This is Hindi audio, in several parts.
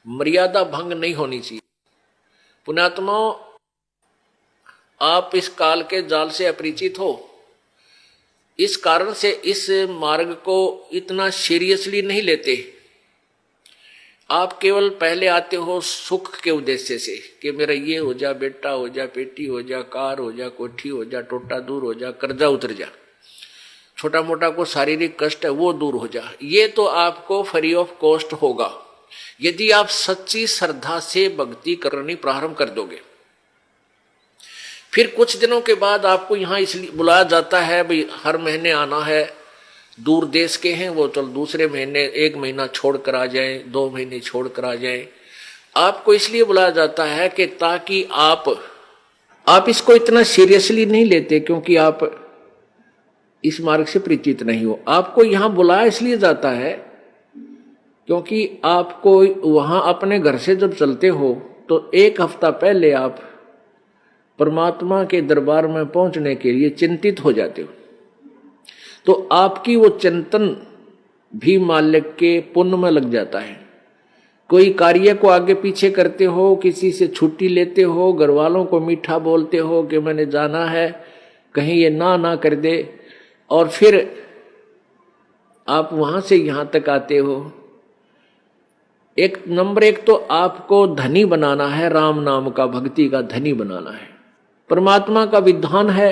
मर्यादा भंग नहीं होनी चाहिए। पुण्यात्माओं, आप इस काल के जाल से अपरिचित हो, इस कारण से इस मार्ग को इतना सीरियसली नहीं लेते। आप केवल पहले आते हो सुख के उद्देश्य से कि मेरा ये हो जा, बेटा हो जा, बेटी हो जा, कार हो जा, कोठी हो जा, टोटा दूर हो जा, कर्जा उतर जा, छोटा मोटा को शारीरिक कष्ट है वो दूर हो जा। ये तो आपको फ्री ऑफ कॉस्ट होगा यदि आप सच्ची श्रद्धा से भक्ति करनी प्रारंभ कर दोगे। फिर कुछ दिनों के बाद आपको यहाँ इसलिए बुलाया जाता है, भाई हर महीने आना है, दूर देश के हैं वो चल दूसरे महीने 1 महीना छोड़ कर आ जाए, 2 महीने छोड़ कर आ जाए। आपको इसलिए बुलाया जाता है कि ताकि आप इसको इतना सीरियसली नहीं लेते, क्योंकि आप इस मार्ग से परिचित नहीं हो। आपको यहाँ बुलाया इसलिए जाता है क्योंकि आपको वहां अपने घर से जब चलते हो तो 1 हफ्ता पहले आप परमात्मा के दरबार में पहुंचने के लिए चिंतित हो जाते हो। तो आपकी वो चिंतन भी मालिक के पुण्य में लग जाता है। कोई कार्य को आगे पीछे करते हो, किसी से छुट्टी लेते हो, घर वालों को मीठा बोलते हो कि मैंने जाना है, कहीं ये ना कर दे, और फिर आप वहां से यहां तक आते हो। नंबर 1 तो आपको धनी बनाना है, राम नाम का, भक्ति का धनी बनाना है। परमात्मा का विधान है,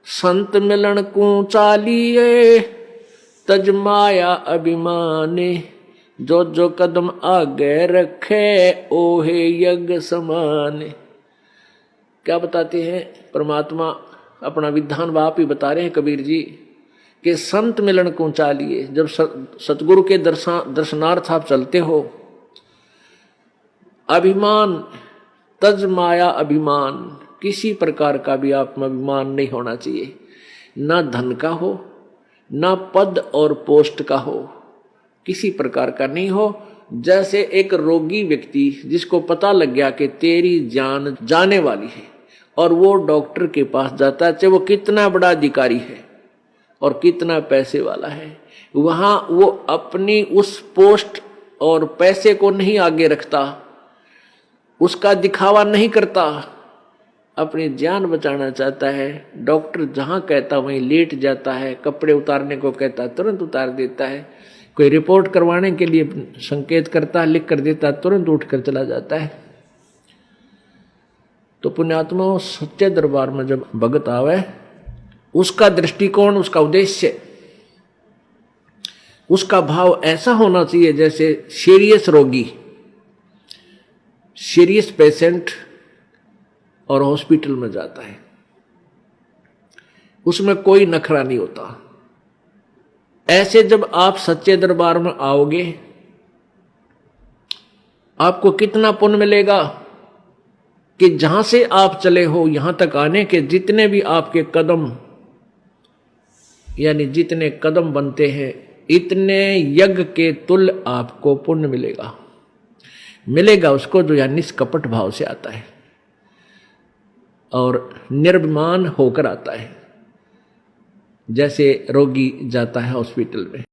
संत मिलन को चालिए तज माया अभिमाने, जो जो कदम आगे रखे ओहे यज्ञ समाने। क्या बताते हैं परमात्मा? अपना विधान आप ही बता रहे हैं कबीर जी कि संत मिलन को चालिए। जब सतगुरु के दर्शनार्थ आप चलते हो, अभिमान तज माया अभिमान, किसी प्रकार का भी आप में अभिमान नहीं होना चाहिए, ना धन का हो, ना पद और पोस्ट का हो, किसी प्रकार का नहीं हो। जैसे एक रोगी व्यक्ति जिसको पता लग गया कि तेरी जान जाने वाली है और वो डॉक्टर के पास जाता है, चाहे वो कितना बड़ा अधिकारी है और कितना पैसे वाला है, वहां वो अपनी उस पोस्ट और पैसे को नहीं आगे रखता, उसका दिखावा नहीं करता, अपनी जान बचाना चाहता है। डॉक्टर जहां कहता वहीं लेट जाता है, कपड़े उतारने को कहता तुरंत उतार देता है, कोई रिपोर्ट करवाने के लिए संकेत करता लिख कर देता, तुरंत उठकर चला जाता है। तो पुण्यात्मा, सच्चे दरबार में जब भगत आवे, उसका दृष्टिकोण, उसका उद्देश्य, उसका भाव ऐसा होना चाहिए जैसे सीरियस रोगी, सीरियस पेशेंट और हॉस्पिटल में जाता है, उसमें कोई नखरा नहीं होता। ऐसे जब आप सच्चे दरबार में आओगे, आपको कितना पुण्य मिलेगा कि जहां से आप चले हो यहां तक आने के जितने भी आपके कदम, यानी जितने कदम बनते हैं, इतने यज्ञ के तुल्य आपको पुण्य मिलेगा उसको जो यानी निष्कपट भाव से आता है और निर्भिमान होकर आता है, जैसे रोगी जाता है हॉस्पिटल में।